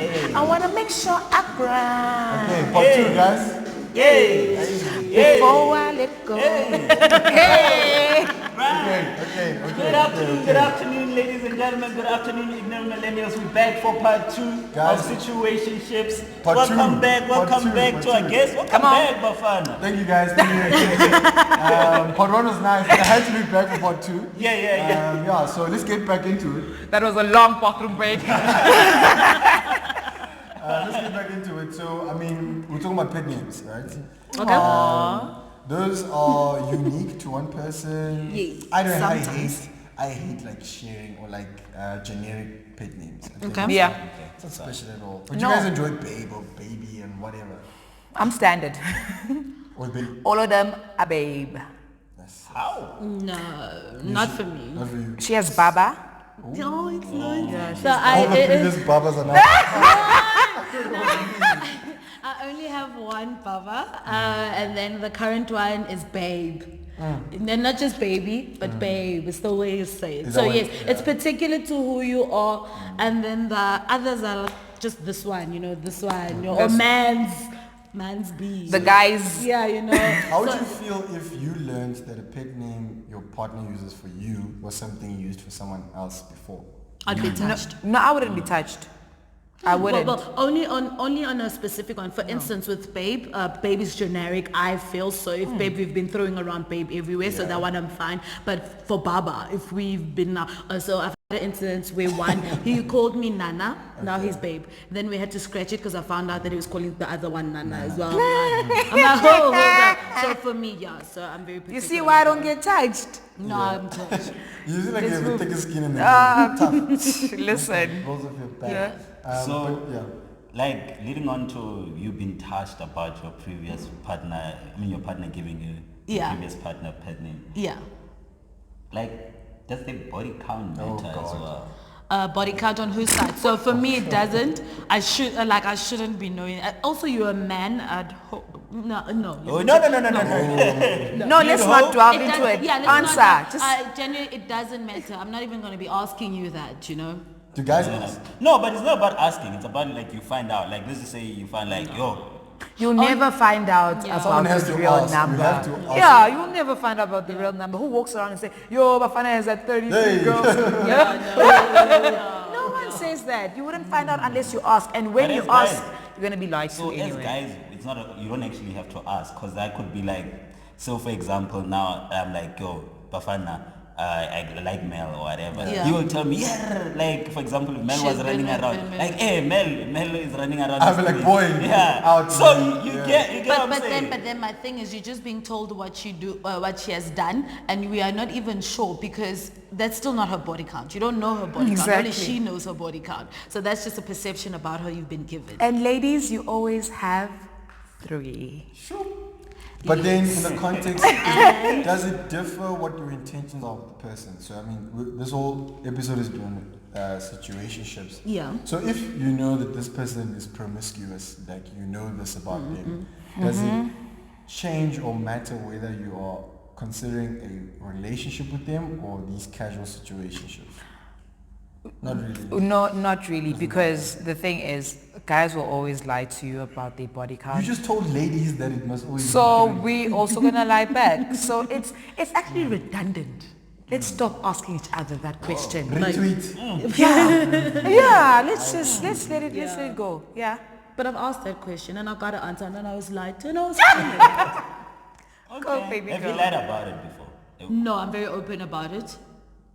I want to make sure I grind. Okay, part 2, guys. Yay! Before I let go. Hey! Okay. Good afternoon, ladies and gentlemen. Good afternoon, ignorant millennials. We're back for part 2 of Situationships. Welcome back to our guest. Welcome back, Bafana. Thank you, guys. Part 1 was nice. I had to be back for part 2. Yeah. So let's get back into it. That was a long bathroom break. Let's get back into it. So, I mean, we're talking about pet names, right? Okay. Those are unique to one person. Yes, I don't know. sometimes. I hate like sharing or like generic pet names. Okay. Yeah. It's not special at all. But you guys enjoy babe or baby and whatever. I'm standard. Or baby. All of them are babe. How? No, not for me. Not for you. She has Baba. No, it's not. Yeah, So All the previous babas are now. I only have one Baba, and then the current one is Babe. And then not just baby, but babe. It's the way you say it. Is So that yes, what- it's particular to who you are, and then the others are just this one, this one, or man's B. The guys. Yeah, How would you feel if you learned that a pet name your partner uses for you was something you used for someone else before? I'd be touched. No, I wouldn't be touched. I wouldn't. Well, only on a specific one. For instance, with Babe, Babe is generic, I feel. So if Babe, we've been throwing around Babe everywhere, so that one I'm fine. But for Baba, if we've been so I've had an incident where one, he called me Nana, now he's Babe. Then we had to scratch it because I found out that he was calling the other one Nana as well. I'm like, hold up. So for me, so I'm very particular. You see why I don't get touched? No, I'm touched. You usually like you have a thicker skin and tough. Listen. Rolls off your back. Yeah. Like leading on to you being touched about your previous partner, your partner giving you your previous partner pet name. Yeah. Like, does the body count matter as well? Body count on whose side? So for me, it doesn't. I shouldn't be knowing. Also, you're a man at home. No. Oh, no. No, let's not delve into it. Answer. Genuinely, it doesn't matter. I'm not even going to be asking you that, Do guys ask? No, but it's not about asking. It's about like you find out. Like let's just say you find like, You'll never find out Someone about has the to real ask. You number. have to ask. Yeah, you'll never find out about the real number. Who walks around and say, yo, Bafana has that 33 girls? No one says that. You wouldn't find out unless you ask. And when But you as ask, guys- you're going to be lied So to as anyway. guys, it's not you don't actually have to ask, because that could be like, so for example, now I'm like, Bafana, I like Mel or whatever. Yeah. He will tell me, like for example, if Mel was running around, like, hey, Mel is running around. I'll be like, boy, out. So you get what I'm but saying? then my thing is, you're just being told what she has done, and we are not even sure, because that's still not her body count. You don't know her body count. Only Exactly. she knows her body count. So that's just a perception about her you've been given. And ladies, you always have 3. But then in the context, does it differ what your intentions are with the person? So I mean, this whole episode is been situationships. Yeah. So if you know that this person is promiscuous, like you know this about them, does it change or matter whether you are considering a relationship with them or these casual situationships? Not really. No, not really, because the thing is, guys will always lie to you about their body count. You just told ladies that it must always So be we also gonna lie back. So it's actually redundant. Let's stop asking each other that question. retweet. Yeah. Let's let it go. Yeah. But I've asked that question and I got an answer, and then I was lied to, and I was fine. Go, baby Have girl. you lied about it before? No, I'm very open about it.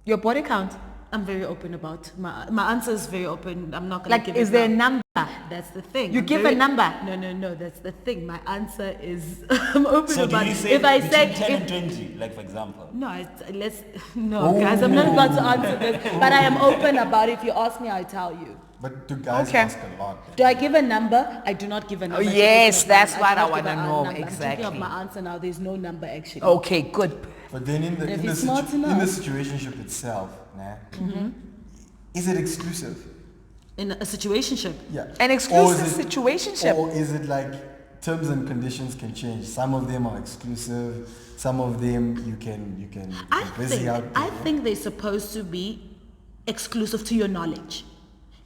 Your body count. I'm very open about my answer is very open. I'm not gonna Like, give is it there a now. number? That's the thing. You I'm give very- a number. No. That's the thing. My answer is I'm open So do about you it. say If I between say 10 if, and 20, like for example? no, guys, I'm not about to answer this. But I am open about it. If you ask me, I'll tell you. But do guys Okay. ask a lot? Do I give a number? I do not give a number. yes, that's I what do I not wanna give a know, number. exactly. I'm thinking of my answer now. There's no number actually. Okay, good. But then in the if in the, you're smart in the enough. situationship itself, is it exclusive? In a situationship. Yeah. An Or exclusive is it- situationship. Or is it like terms and conditions can change? Some of them are exclusive. Some of them you can busy out there. I think they're supposed to be exclusive to your knowledge.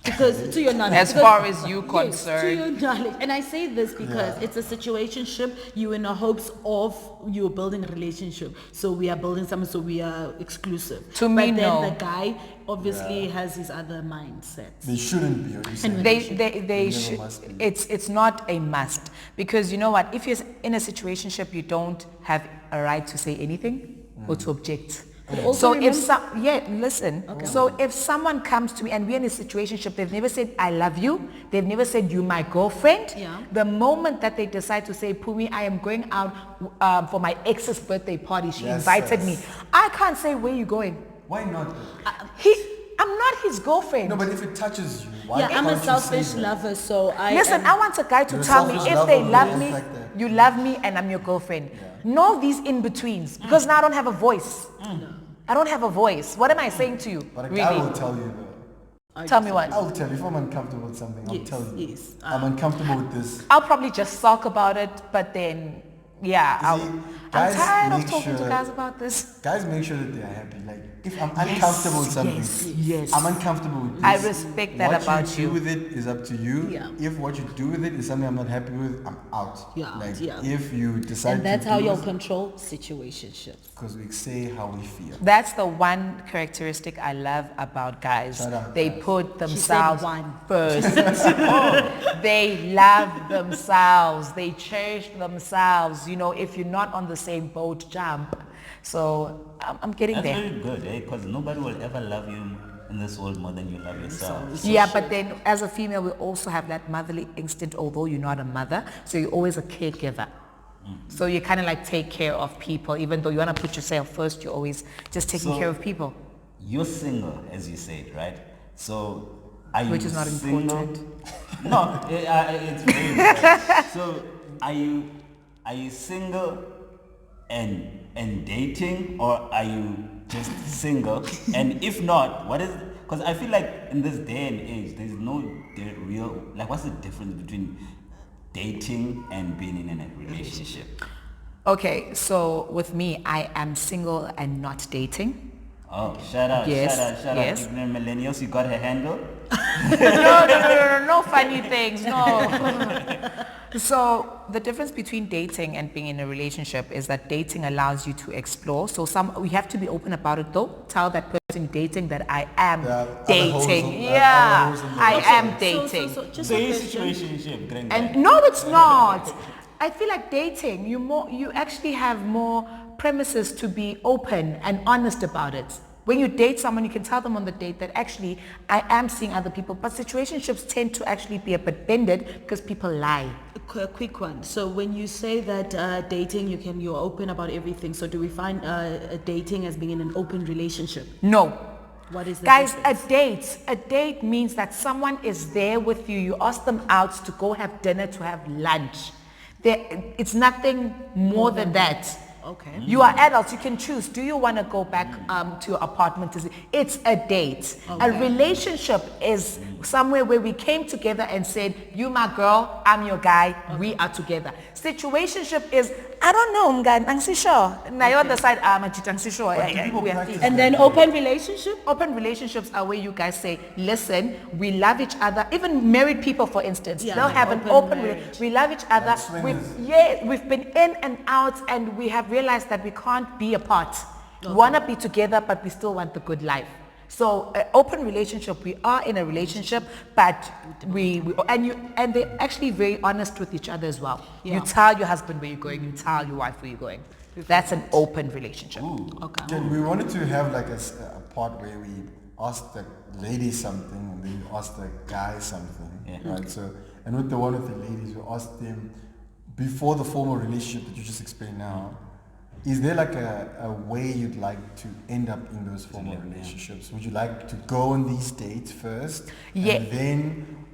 Because to your knowledge, As far as you concerned. to your knowledge, and I say this because it's a situationship. You in the hopes of you're building a relationship, so we are building something, so we are exclusive. To me, but then no. the guy obviously has his other mindsets. They shouldn't be. Or you saying They never should. must be. It's not a must, because you know what? If you're in a situationship, you don't have a right to say anything or to object. So if so if someone comes to me and we're in a situationship, they've never said I love you, they've never said you my girlfriend. Yeah. The moment that they decide to say, Phumi, I am going out for my ex's birthday party, she invited me, I can't say where you going. Why not? I'm not his girlfriend. No, but if it touches you, why Yeah, I'm can't a you say selfish that? lover, so I Listen, I want a guy to You're a tell me selfish if lover they who love is me, like that. you love me and I'm your girlfriend. No these in-betweens, because now I don't have a voice. I don't have a voice. What am I saying to you? But a guy Really? will tell you though. Tell me what. I'll tell you. If I'm uncomfortable with something, I'll Yes, tell you. yes. I'm uncomfortable with this. I'll probably just sulk about it, but then, yeah, See, I'm guys tired of make talking to sure- guys about this. Guys make sure that they're happy. Like, if I'm uncomfortable with something, yes. I'm uncomfortable with this. I respect that what about you you. do with it is up to you. Yeah. If what you do with it is something I'm not happy with, I'm out. Yeah, Like, yeah. if you decide and that's to how do you'll it, control situationships. because we say how we feel. That's the one characteristic I love about guys. Shout out, They guys. put said themselves one. first. They love themselves. They cherish themselves. You know, if you're not on the same boat, jump. So I'm getting That's there. very good, because nobody will ever love you in this world more than you love yourself. Yeah, but then as a female, we also have that motherly instinct, although you're not a mother. So you're always a caregiver. So you kind of like take care of people, even though you want to put yourself first, you're always just taking So- care of people. You're single, as you said, right? So are you Which is not single? important. No, it's very important. So are you single and dating, or are you just single? And if not, what is? Because I feel like in this day and age, there's no real, like, what's the difference between dating and being in a relationship? Okay, so with me, I am single and not dating. Oh, shout out, Yes, shout yes. out, Millennials, you got her handle? No funny things, no. So the difference between dating and being in a relationship is that dating allows you to explore. So we have to be open about it though. Tell that person dating that I am There are other dating. holes in- Yeah, other holes in the I world. am dating. Just So a your question. situationship, grand And guy. no, it's not. I feel like dating, you actually have more premises to be open and honest about it. When you date someone, you can tell them on the date that actually I am seeing other people. But situationships tend to actually be a bit bended because people lie. A quick one. So when you say that dating, you're open about everything. So do we find dating as being in an open relationship? No. What is the Guys, difference? a date means that someone is there with you. You ask them out to go have dinner, to have lunch. It's nothing more than that. Okay. You are adults. You can choose. Do you want to go back to your apartment? It's a date. A relationship is somewhere where we came together and said, you my girl, I'm your guy, we are together. Situationship is, I don't know, mngani, sure. Now you're on the side, I'm sure. But do people We are practice still- And then open relationship? Open relationships are where you guys say, listen, we love each other. Even married people, for instance, Yeah, they'll have an open open marriage. relationship. We love each other. Like We've, swingers. we've been in and out, and we have realized that we can't be apart. We want to be together, but we still want the good life. So open relationship, we are in a relationship, but and they're actually very honest with each other as well. Yeah. You tell your husband where you're going, you tell your wife where you're going. That's an open relationship. Okay. Then we wanted to have like a part where we ask the lady something and then we ask the guy something, right? So, and with the one with the ladies, we asked them before the formal relationship that you just explained now. Is there like a way you'd like to end up in those formal relationships? Would you like to go on these dates first Yeah. and then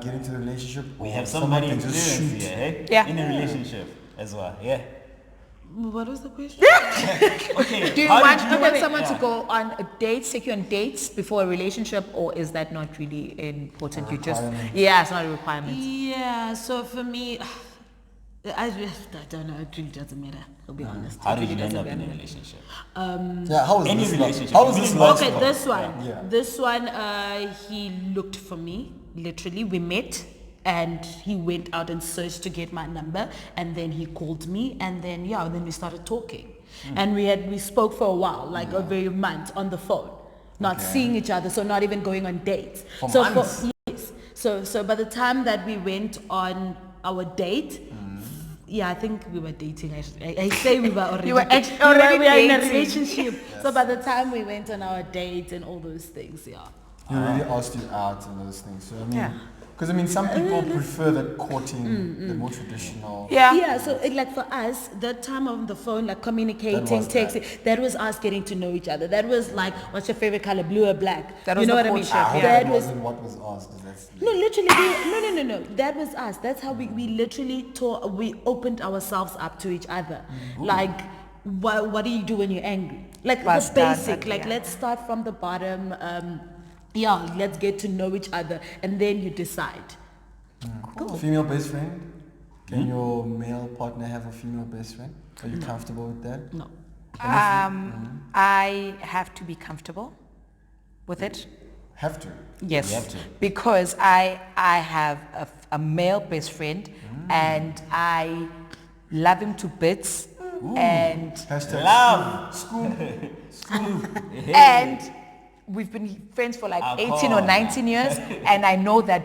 get into the relationship? We or have someone somebody can just experienced shoot? here, eh? Yeah. In a relationship as well, yeah. What was the question? Okay, Do you how want, did do you want someone yeah. to go on a date, take you on dates before a relationship, or is that not really important? You just, requirement. yeah, it's not a requirement. Yeah, so for me, I don't know. It really doesn't matter. I'll be honest. How It did you really end up doesn't in a matter. relationship? Yeah, how was Any this relationship. How was You this didn't last want Okay, one? this one. Yeah. This one, he looked for me. Literally, we met, and he went out and searched to get my number, and then he called me, and then then we started talking, and we spoke for a while, like over a month on the phone, not seeing each other, so not even going on dates. For so months? yes, so by the time that we went on our date. Yeah, I think we were dating. I say we were already. You were already we are in a dating. relationship. So by the time we went on our date and all those things, He really asked you out and those things. So I mean, Yeah. because I mean, some people prefer the courting, the more traditional. Yeah. So like for us, that time on the phone, like communicating, That was texting, that was us getting to know each other. That was like, what's your favorite color, blue or black? That you was know the what I mean? courtship, I hope yeah. that wasn't what was asked. 'Cause that's No, literally, no. That was us. That's how we literally we opened ourselves up to each other. Like, what do you do when you're angry? Like Was the done, basic. but Like, yeah. let's start from the bottom. Let's get to know each other, and then you decide. Female best friend. Can your male partner have a female best friend? Are you comfortable with that? No. I have to be comfortable with it. Have to. Yes, You have to. because I have a male best friend, and I love him to bits, and Hashtag Love. School. and we've been friends for like Ah, 18 come or on. 19 years, and I know that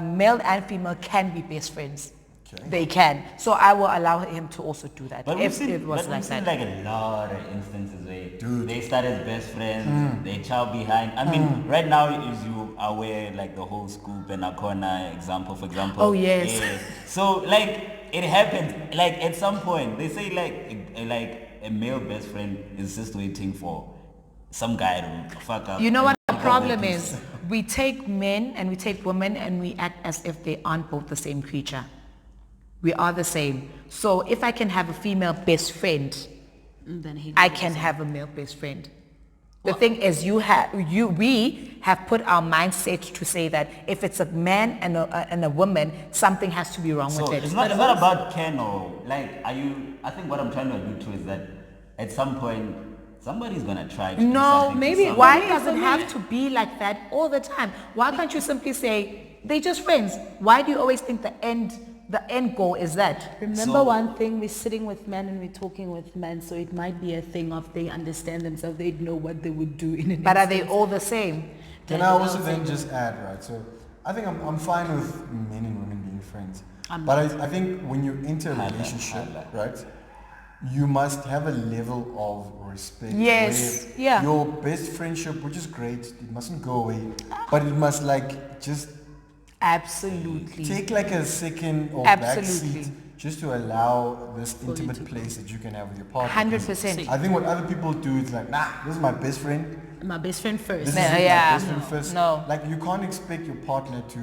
male and female can be best friends. Okay. They can. So I will allow him to also do that But we've if seen, it was but like we've seen that. like a lot of instances where Dude. they start as best friends, they chow behind. I mean, right now, as you are aware, like the whole Scoop and Akona example, for example. Oh, yes. Yeah. So like it happens. Like at some point, they say like a male best friend is just waiting for some guy to fuck up. You know what the and problem pick up is? We take men and we take women and we act as if they aren't both the same creature. We are the same. So if I can have a female best friend, Then he. I can have a male best friend. The thing is, we have put our mindset to say that if it's a man and a woman, something has to be wrong So with it. it's not about can or like are you? I think what I'm trying to allude to is that at some point somebody's gonna try to do No, something to maybe- somebody. why me, does for it me- have to be like that all the time? Why can't you simply say they're just friends? Why do you always think the end goal is that? Remember So- one thing, we're sitting with men and we're talking with men, so it might be a thing of they understand themselves, they know what they would do in an But are they instance. all the same? Can I also then just add, right? So I think I'm fine with men and women being friends. But I think when you enter a relationship, right, you must have a level of respect. Yes, where yeah. Your best friendship, which is great, it mustn't go away. But it must like just Absolutely. take like a second or Absolutely. backseat just to allow this intimate place that you can have with your partner. 100%. I think what other people do is like, nah, this is my best friend. My best friend first. This No, is my yeah. best friend first. No. Like you can't expect your partner to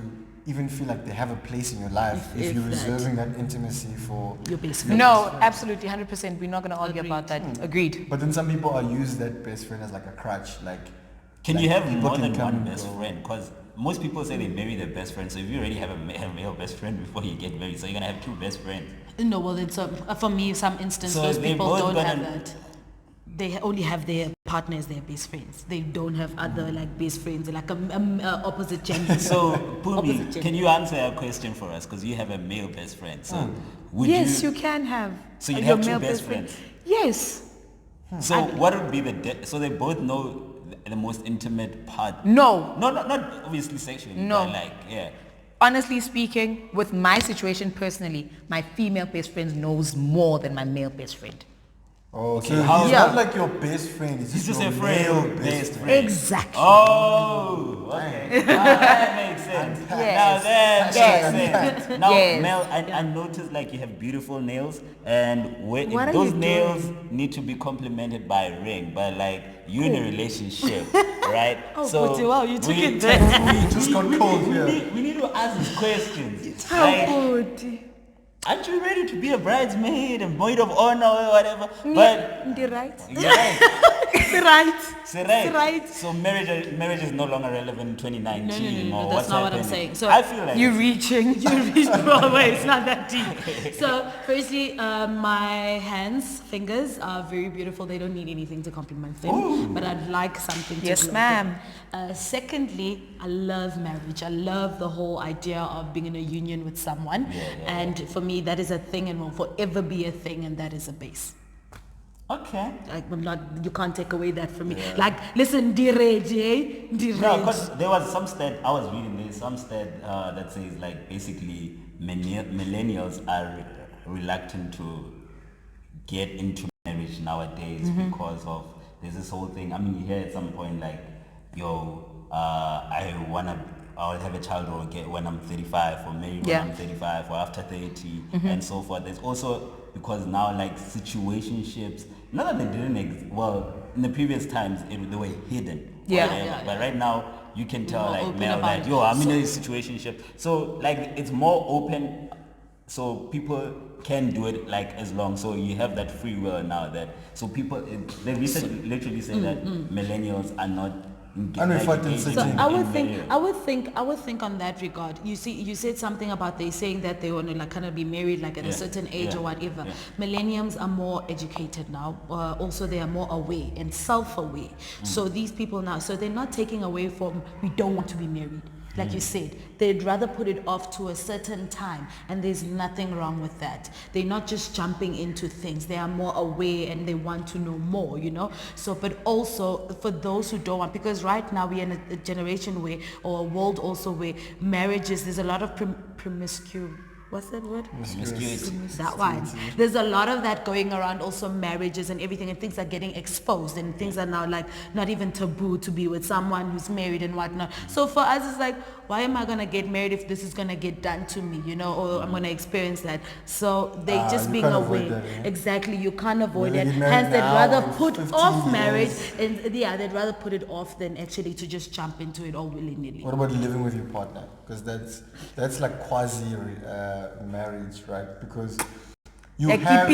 even feel like they have a place in your life If if you're that. reserving that intimacy for. Your best friend. No, absolutely, 100%. We're not going to argue about that. Agreed. But then some people are use that best friend as like a crutch. Like, Can like you have people more can than come one and best go. friend? Because most people say they marry their best friend. So if you already have a male best friend before you get married, so you're gonna have two best friends. No, well, it's for me, some instances, So those they people both don't have gonna- that. They only have their partner as their best friends. They don't have other like best friends, like opposite gender. So Opposite Phumi, gender. can you answer a question for us? Because you have a male best friend. So would Yes, you can have So you your have two male best friend. friends? Yes. So what would be so they both know the most intimate part? No. No, not obviously sexually. No. But like, yeah. Honestly speaking, with my situation personally, my female best friend knows more than my male best friend. Oh, Okay, so how- he's Yeah. not like your best friend. He's He's just just your a friend. male Best friend. friend. Exactly. Oh, okay. Now that makes sense. Now Yes. that Yes. makes sense. Now, Yes. Mel, I noticed like you have beautiful nails, and What are those you nails need to be complemented by a ring. But like you in a relationship, right? Puti, wow, you took it Just got cold here. We need to ask these questions. How Like, good. aren't you ready to be a bridesmaid and maid of honor or whatever? But You're right. you're right. Right. So right. Right. So marriage is no longer relevant in 2019 No, or that's what's not what I'm happening. saying. So I feel like You're reaching. You reach Broadway, it's not that deep. So firstly, my fingers are very beautiful. They don't need anything to compliment them. Ooh. But I'd like something to Yes, glow ma'am. them. Secondly, I love marriage. I love the whole idea of being in a union with someone. And for me, that is a thing and will forever be a thing, and that is a base. okay. Like, you can't take away that from me. Like, listen, direge, No, because there was some stat I was reading. There's some stat that says like basically millennials are reluctant to get into marriage nowadays because of there's this whole thing. I mean, you hear at some point like, I'll have a child or get when I'm 35 or marry when I'm 35 or after 30 and so forth. There's also because now like situationships, not that they didn't in the previous times they were hidden. But right now you can tell More like open now about that it. I'm in a situationship. So like it's more open, so people can do it like as long. So you have that free will now that so people they recently literally say that millennials are not. So I would think on that regard. You see, you said something about they saying that they want to like kind of be married like at a certain age or whatever. Millennials are more educated now. Also, they are more aware and self-aware. So these people now, so they're not taking away from we don't want to be married. Like you said, they'd rather put it off to a certain time, and there's nothing wrong with that. They're not just jumping into things. They are more aware and they want to know more, you know. So, but also for those who don't want, because right now we're in a generation where, or a world also where marriages, there's a lot of promiscuous. What's that word? That one. There's a lot of that going around, also marriages and everything, and things are getting exposed, and things are now like not even taboo to be with someone who's married and whatnot. So for us, it's like, why am I gonna get married if this is gonna get done to me, you know, or I'm gonna experience that? So they just being aware. That, Exactly, you can't avoid that. Hence, they'd rather put off marriage, and they'd rather put it off than actually to just jump into it all willy-nilly. What about living with your partner? Because that's like quasi marriage, right? Because you have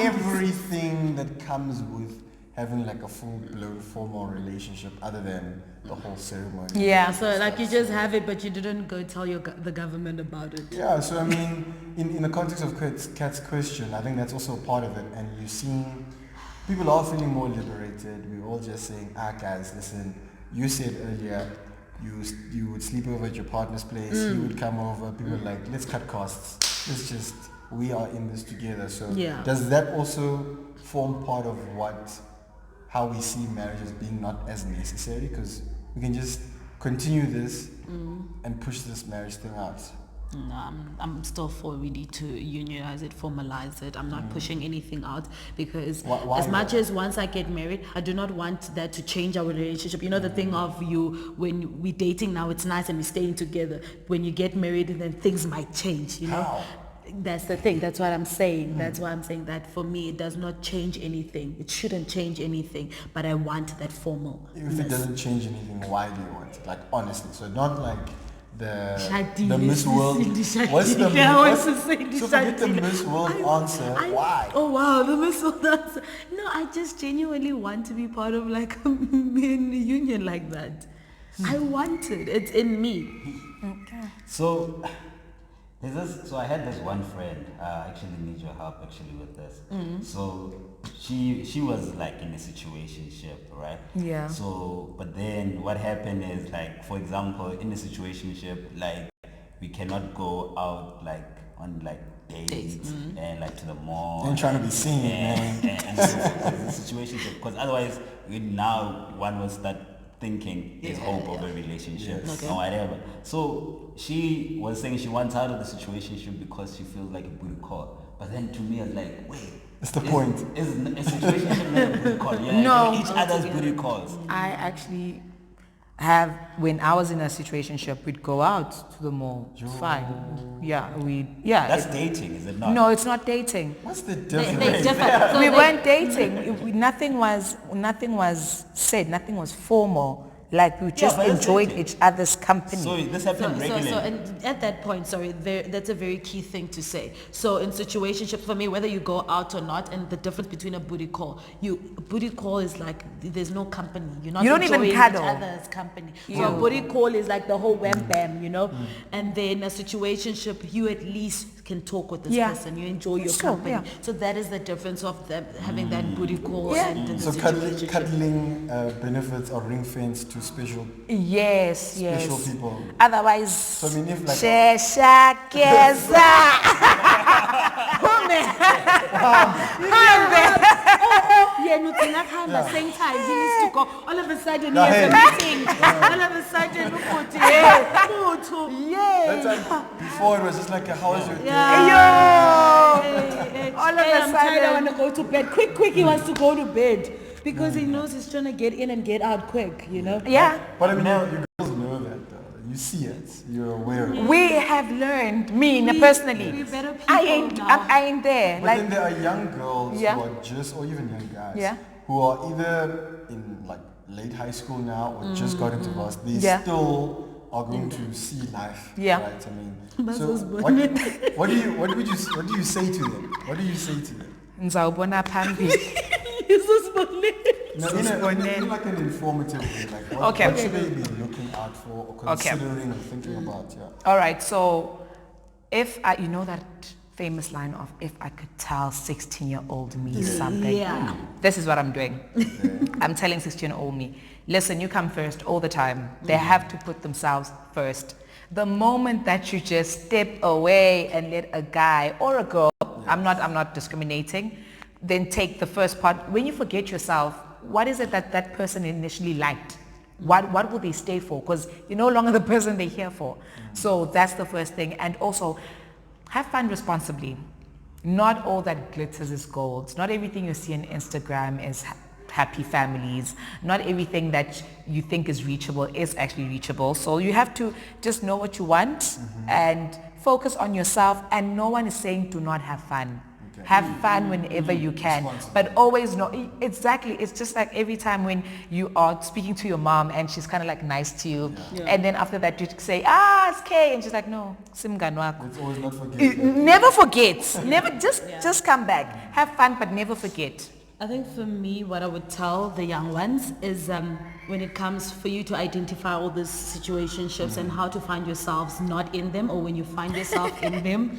everything that comes with having like a full-blown formal relationship other than the whole ceremony. Yeah, so like you just have it, but you didn't go tell the government about it. Yeah, so I mean, in the context of Kat's question, I think that's also a part of it. And you're seeing people are feeling more liberated. We're all just saying, guys, listen, you said earlier, you would sleep over at your partner's place, he would come over, people are like, let's cut costs. We are in this together. So does that also form part of how we see marriage as being not as necessary? Because we can just continue this and push this marriage thing out. No, I'm still for we need to unionize it, formalize it. I'm not pushing anything out because as much as once I get married, I do not want that to change our relationship. You know, the thing of when we're dating now, it's nice and we're staying together. When you get married, then things might change, you know. How? That's the thing. That's what I'm saying. That's why I'm saying that for me, it does not change anything. It shouldn't change anything, but I want that formal. If it doesn't change anything, why do you want it? Like, honestly. So not like the Miss World. What's the So forget the Miss World answer. Why? Oh wow, the Miss World answer. No, I just genuinely want to be part of like a union like that. I want it. It's in me. Okay. So I had this one friend. I actually need your help actually with this. So she was like in a situationship, right? Yeah. So but then what happened is like, for example, in a situationship, like we cannot go out like on like dates and like to the mall. I'm trying to be seen, man. And so it's a situationship because otherwise now one will start thinking there's hope of a relationship or whatever. So she was saying she wants out of the situationship because she feels like a booty call. But then to me, I was like, wait. That's the point. Is a situationship not a booty call? Yeah, No. each other's booty calls. I actually have, when I was in a situationship, we'd go out to the mall. It's fine. That's dating, is it not? No, it's not dating. What's the They difference? differ. We weren't dating. Nothing was said. Nothing was formal. Like we just but that's enjoyed dating. each other's company. So this happened regularly. And at that point, that's a very key thing to say. So in situationships, for me, whether you go out or not, and the difference between a booty call, booty call is like there's no company. You're not You don't even enjoying cuddle. each other's company. So a booty call is like the whole wham bam, And then a situationship, you at least can talk with this Yeah. person. You enjoy your Sure, company. yeah. So that is the difference of them having that booty call Yeah. and the So situationship. cuddling benefits are ring fenced to special Yes. people. Otherwise, So I mean, if like Sheshakeza. Yeah, no, same time he needs to go. All of a sudden he Yeah, has a hey. meeting. All of a sudden, that time before it was just like, how was your day? All of a I'm tired, I sudden. want to go to bed. Quick, he wants to go to bed. Because he knows he's trying to get in and get out quick, Yeah. But I mean, you girls know that though. You see it. You're aware of it. We have learned, personally. we're better people I ain't there. But Like, then there are young girls Yeah. who are just, or even young guys, Yeah. who are either in like late high school now or just got into varsity. They Yeah. still are going to see life. Yeah. Right. I mean, so what do you say to them? What do you say to them? Nzawubona phambili. No, in like an informative way, like what should they be looking out for or considering or thinking about? Yeah. All right, so if I, that famous line of, if I could tell 16-year-old me something, this is what I'm doing. I'm telling 16-year-old me, listen, you come first all the time. They have to put themselves first. The moment that you just step away and let a guy or a girl, I'm not discriminating, then take the first part. When you forget yourself, what is it that person initially liked? What will they stay for? Because you're no longer the person they're here for. So that's the first thing. And also, have fun responsibly. Not all that glitters is gold. Not everything you see on Instagram is happy families. Not everything that you think is reachable is actually reachable. So you have to just know what you want and focus on yourself. And no one is saying do not have fun. Have fun whenever you can, but always know, exactly, it's just like every time when you are speaking to your mom and she's kind of like nice to you, and then after that you say, it's Kay, and she's like, no, simgan wako. It's always not forget. Never forget, never, just come back, have fun, but never forget. I think for me, what I would tell the young ones is when it comes for you to identify all these situationships and how to find yourselves not in them, or when you find yourself in them,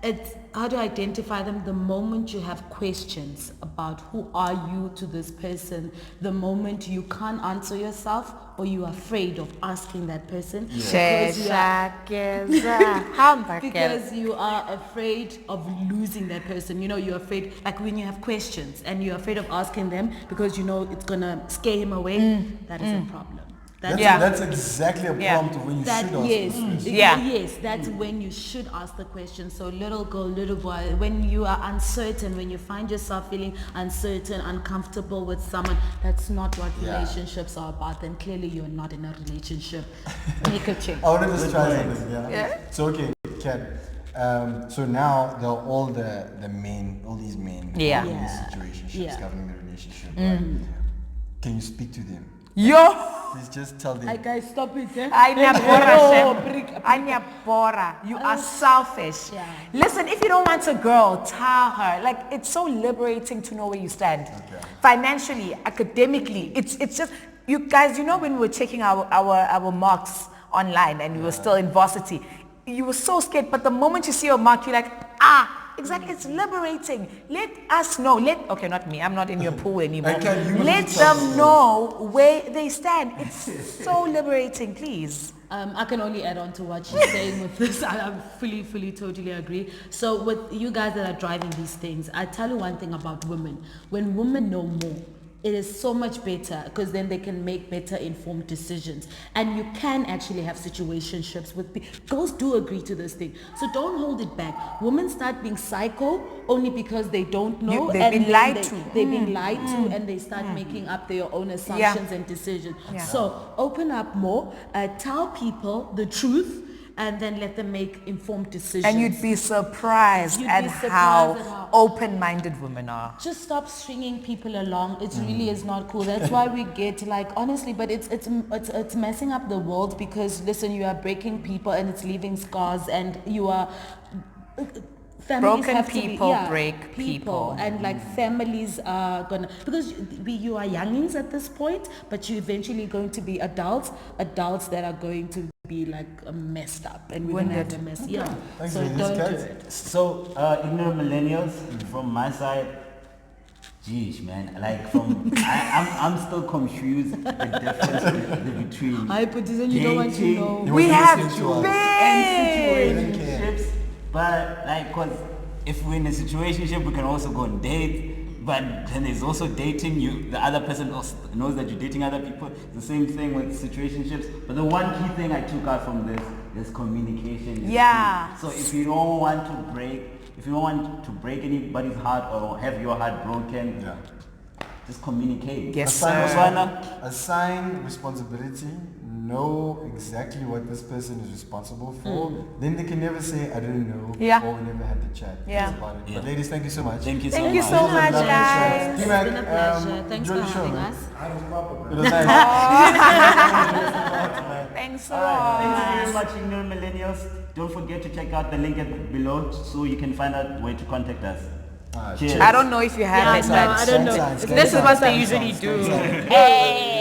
it's how to identify them the moment you have questions about who are you to this person, the moment you can't answer yourself or you're afraid of asking that person because you are afraid of losing that person. You're afraid, like when you have questions and you're afraid of asking them because it's gonna scare him away, that is a problem. That's exactly a prompt of when you should ask the question. Yes, that's when you should ask the question. So little girl, little boy, when you are uncertain, when you find yourself feeling uncertain, uncomfortable with someone, that's not what relationships are about. Then clearly you're not in a relationship. Make a change. I want to just try something. So okay, Kat. So now there are all the men, all these men, all these situationships governing the relationship. Right? Can you speak to them? Please just tell them. Guys, stop it. You are selfish. Listen, if you don't want a girl, tell her. Like, it's so liberating to know where you stand. Financially, academically, it's just, you guys, when we were checking our marks online and we were still in varsity, you were so scared, but the moment you see your mark, you're like, exactly, it's liberating. Let us know. Not me, I'm not in your pool anymore. Let them know where they stand. It's so liberating, please. I can only add on to what she's saying with this. I fully, totally agree. So with you guys that are driving these things, I tell you one thing about women. When women know more, it is so much better because then they can make better informed decisions, and you can actually have situationships with girls do agree to this thing, so don't hold it back. Women start being psycho only because they don't know, they've been lied to. They've been lied to, and they start making up their own assumptions and decisions. So open up more, tell people the truth, and then let them make informed decisions. And you'd be surprised You'd at be surprised how at how- open-minded women are. Just stop stringing people along. It really is not cool. That's why we get like, honestly, but it's messing up the world, because listen, you are breaking people and it's leaving scars, and you are families Broken have to be- people break people. and like families are gonna, because you are youngins at this point, but you're eventually going to be adults that are going to be like messed up, and we're gonna have a mess. Yeah. Thanks, So ladies. don't do Guys? it. So, ignorant millennials, from my side, geez, man, like I'm still confused the difference between I put this in, you don't want to dating know. We have situations. big. situationships, but like, cause if we're in a situationship, we can also go on dates. But then there's also dating. The other person also knows that you're dating other people. It's the same thing with situationships. But the one key thing I took out from this is communication. is Yeah. key. So if you don't want to break anybody's heart or have your heart broken, just communicate. Yes, Assign, sir. assign responsibility. Know exactly what this person is responsible for. Then they can never say, I didn't know, Yeah. or we never had the chat. Yeah. That's about it. Yeah. But ladies, thank you so much. Thank you so Thank much. you so much, Lovely guys. show. It's D-Mac, been a pleasure. Thanks enjoy for the show, having man. us. It was nice. Thanks so Alright, thank much. you very much, ignorant millennials. Don't forget to check out the link below so you can find out where to contact us. Cheers. I don't know if you have it, No, I but don't know. Thanks, this is what they usually do. Hey.